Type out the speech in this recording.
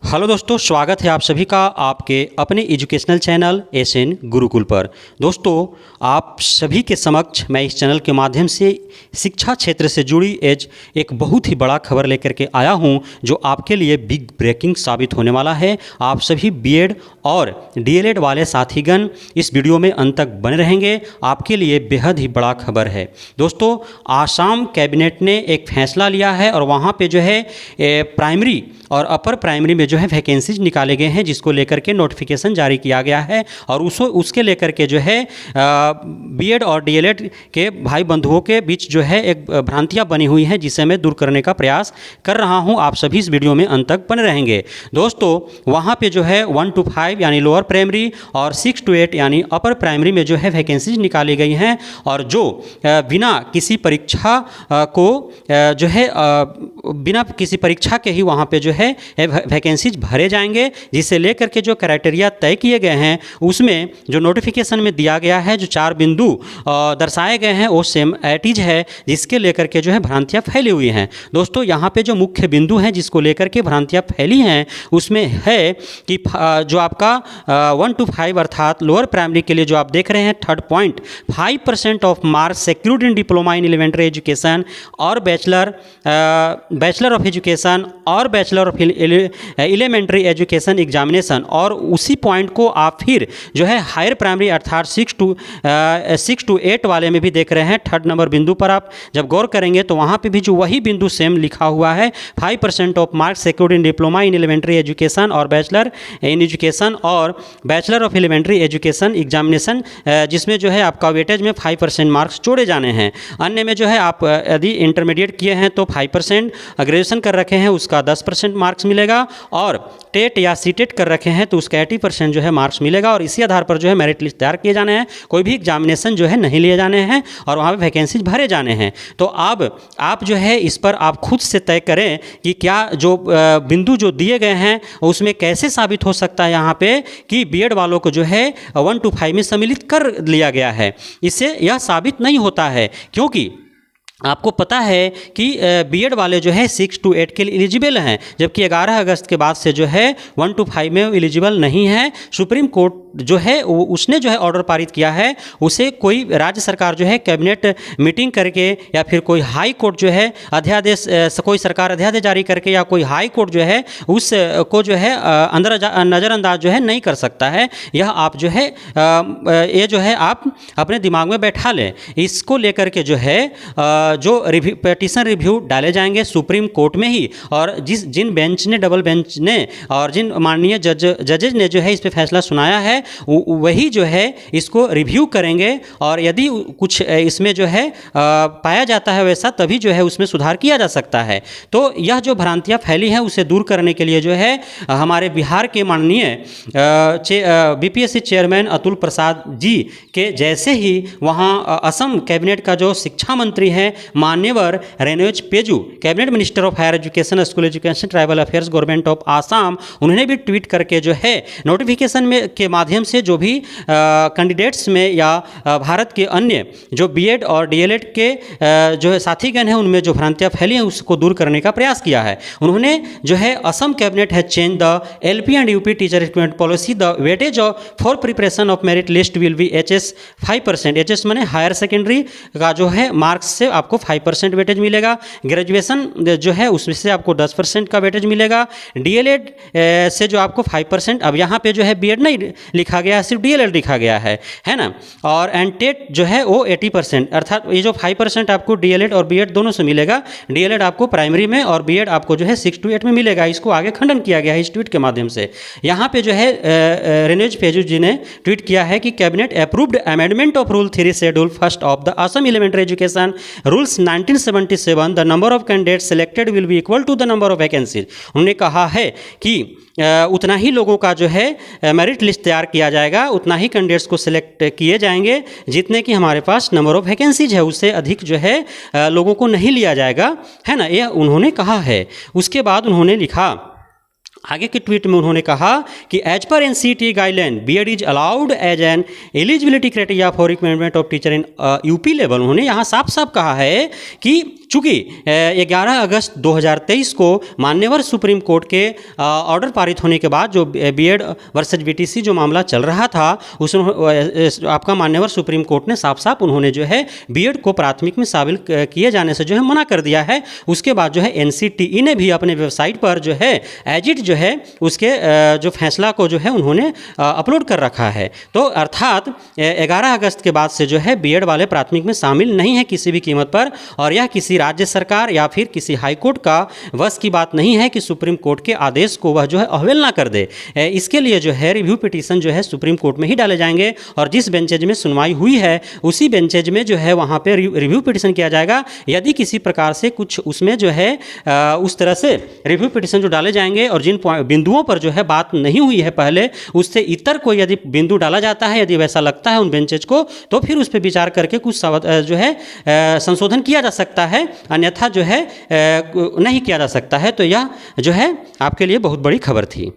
Hello दोस्तों, स्वागत है आप सभी का आपके अपने एजुकेशनल चैनल एसएन गुरुकुल पर। दोस्तों, आप सभी के समक्ष मैं इस चैनल के माध्यम से शिक्षा क्षेत्र से जुड़ी एक बहुत ही बड़ा खबर लेकर के आया हूं, जो आपके लिए बिग ब्रेकिंग साबित होने वाला है। आप सभी बीएड और डीएलएड वाले साथीगण इस वीडियो में अंत तक बने रहेंगे, आपके लिए बेहद ही बड़ा खबर है। दोस्तों, आसाम कैबिनेट ने एक फैसला लिया है और वहाँ पे जो है प्राइमरी और अपर प्राइमरी में जो है वैकेंसीज निकाले गए हैं, जिसको लेकर के नोटिफिकेशन जारी किया गया है और उसके लेकर के जो है बीएड और डीएलएड के भाई बंधुओं के बीच जो है एक भ्रांतियां बनी हुई हैं, जिसे मैं दूर करने का प्रयास कर रहा हूं। आप सभी इस वीडियो में अंत तक बने रहेंगे। दोस्तों, वहां पे जो है 1 to 5 यानी लोअर प्राइमरी और 6 to 8 यानी अपर प्राइमरी में जो है वैकेंसीज निकाली गई हैं और जो बिना किसी परीक्षा जो है बिना किसी परीक्षा के ही वहाँ पे जो है वैकेंसीज भरे जाएंगे, जिसे लेकर के जो क्राइटेरिया तय किए गए हैं उसमें जो नोटिफिकेशन में दिया गया है, जो 4 बिंदु दर्शाए गए हैं वो सेम एटीज है, जिसके लेकर के जो है भ्रांतियाँ फैली हुई हैं। दोस्तों, यहाँ पे जो मुख्य बिंदु हैं जिसको लेकर के भ्रांतियाँ फैली हैं उसमें है कि जो आपका 1 to 5 अर्थात लोअर प्राइमरी के लिए जो आप देख रहे हैं, 3rd point 5% of marks secured in diploma in elementary education और बैचलर ऑफ एजुकेशन और bachelor of elementary education examination, और उसी पॉइंट को आप फिर जो है हायर प्राइमरी अर्थात 6 to 8 वाले में भी देख रहे हैं। 3rd नंबर बिंदु पर आप जब गौर करेंगे तो वहाँ पे भी जो वही बिंदु सेम लिखा हुआ है, 5% of marks secured in diploma in elementary education और बैचलर इन एजुकेशन और bachelor of elementary education examination, जिसमें जो है आपका वेटेज में 5% मार्क्स जोड़े जाने हैं। अन्य में जो है आप यदि इंटरमीडिएट किए हैं तो 5%, ग्रेजुएशन कर रखे हैं उसका 10% मार्क्स मिलेगा, और टेट या सीटेट कर रखे हैं तो उसका 80% जो है मार्क्स मिलेगा, और इसी आधार पर जो है मेरिट लिस्ट तैयार किए जाने हैं। कोई भी एग्जामिनेशन जो है नहीं लिए जाने हैं और वहाँ पे वैकेंसीज भरे जाने हैं। तो अब आप जो है इस पर आप खुद से तय करें कि क्या जो बिंदु जो दिए गए हैं उसमें कैसे साबित हो सकता है यहाँ पे कि बीएड वालों को जो है 1 to 5 में सम्मिलित कर लिया गया है। इससे यह साबित नहीं होता है, क्योंकि आपको पता है कि बीएड वाले जो है 6 to 8 के लिए एलिजिबल हैं, जबकि 11 अगस्त के बाद से जो है 1 to 5 में एलिजिबल नहीं है। सुप्रीम कोर्ट जो है उसने जो है ऑर्डर पारित किया है, उसे कोई राज्य सरकार जो है कैबिनेट मीटिंग करके या फिर कोई हाई कोर्ट जो है अध्यादेश, कोई सरकार अध्यादेश जारी करके या कोई हाई कोर्ट जो है उस को जो है नज़रअंदाज जो है नहीं कर सकता है। यह आप जो है ये जो है आप अपने दिमाग में बैठा लें। इसको लेकर के जो है जो पिटीशन रिव्यू डाले जाएंगे सुप्रीम कोर्ट में ही, और जिन बेंच ने, डबल बेंच ने और जिन माननीय जजेज ने जो है इस पे फैसला सुनाया है, वही जो है इसको रिव्यू करेंगे, और यदि कुछ इसमें जो है पाया जाता है वैसा, तभी जो है उसमें सुधार किया जा सकता है। तो यह जो भ्रांतियाँ फैली हैं उसे दूर करने के लिए जो है हमारे बिहार के माननीय बीपीएससी चेयरमैन अतुल प्रसाद जी के जैसे ही वहाँ असम कैबिनेट का जो शिक्षा मंत्री हैं मान्यवर Ranoj Pegu, cabinet minister of higher education, school education, tribal affairs, government of Assam, उन्होंने भी ट्वीट करके जो है नोटिफिकेशन में के माध्यम से जो भी कैंडिडेट्स में या भारत के अन्य जो बीएड और डीएलएड के जो है साथीगण हैं उनमें जो भ्रांतियाँ फैली हैं उसको दूर करने का प्रयास किया है। उन्होंने जो है असम कैबिनेट है change the LP and UP teacher recruitment policy, the weightage for preparation of merit list will be HS 5%। HS माने हायर सेकेंडरी का जो है मार्क्स से आपको 5% वेटेज मिलेगा, ग्रेजुएशन जो है उसमें से आपको 10% का वेटेज मिलेगा, डीएलएड से जो आपको 5%, अब यहाँ पे जो है बीएड नहीं लिखा गया, सिर्फ डीएलएड लिखा गया है ना, और एंड टेट जो है वो 80%, अर्थात ये जो 5% आपको डीएलएड और बीएड दोनों से मिलेगा। डीएलएड आपको प्राइमरी में और बीएड आपको जो है 6 to 8 में मिलेगा। इसको आगे खंडन किया गया है इस ट्वीट के माध्यम से। यहाँ पे जो है रेणुज पेगू जी ने ट्वीट किया है कि cabinet approved amendment of rule 3 schedule 1 of the Assam elementary education rules 1977, the number of candidate selected will be equal to the number of vacancies. उन्होंने कहा है कि उतना ही लोगों का जो है मेरिट लिस्ट तैयार किया जाएगा, उतना ही कैंडिडेट्स को सिलेक्ट किए जाएंगे, जितने कि हमारे पास नंबर ऑफ वैकेंसीज है उससे अधिक जो है लोगों को नहीं लिया जाएगा, है ना, यह उन्होंने कहा है। उसके बाद उन्होंने लिखा, आगे के ट्वीट में उन्होंने कहा कि as per NCT guideline BEd is allowed as an eligibility criteria for requirement of teacher in UP level. उन्होंने यहाँ साफ साफ कहा है कि चूँकि 11 अगस्त 2023 को मान्यवर सुप्रीम कोर्ट के ऑर्डर पारित होने के बाद जो बीएड वर्सेज बीटीसी जो मामला चल रहा था उस आपका मान्यवर सुप्रीम कोर्ट ने साफ साफ उन्होंने जो है बीएड को प्राथमिक में शामिल किए जाने से जो है मना कर दिया है। उसके बाद जो है एनसीटीई ने भी अपने वेबसाइट पर जो है एज इट जो है उसके जो फैसला को जो है उन्होंने अपलोड कर रखा है। तो अर्थात 11 अगस्त के बाद से जो है बीएड वाले प्राथमिक में शामिल नहीं है किसी भी कीमत पर, और यह किसी राज्य सरकार या फिर किसी हाईकोर्ट का वश की बात नहीं है कि सुप्रीम कोर्ट के आदेश को वह जो है अवहेलना कर दे। इसके लिए जो है रिव्यू पिटीशन जो है सुप्रीम कोर्ट में ही डाले जाएंगे और जिस बेंचेज में सुनवाई हुई है उसी बेंचेज में जो है वहाँ पे रिव्यू पिटीशन किया जाएगा। यदि किसी प्रकार से कुछ उसमें जो है उस तरह से रिव्यू पिटीशन जो डाले जाएंगे और जिन बिंदुओं पर जो है बात नहीं हुई है पहले, उससे इतर कोई यदि बिंदु डाला जाता है, यदि वैसा लगता है उन बेंचेज को, तो फिर उस पर विचार करके कुछ जो है संशोधन किया जा सकता है, अन्यथा जो है नहीं किया जा सकता है। तो यह जो है आपके लिए बहुत बड़ी खबर थी।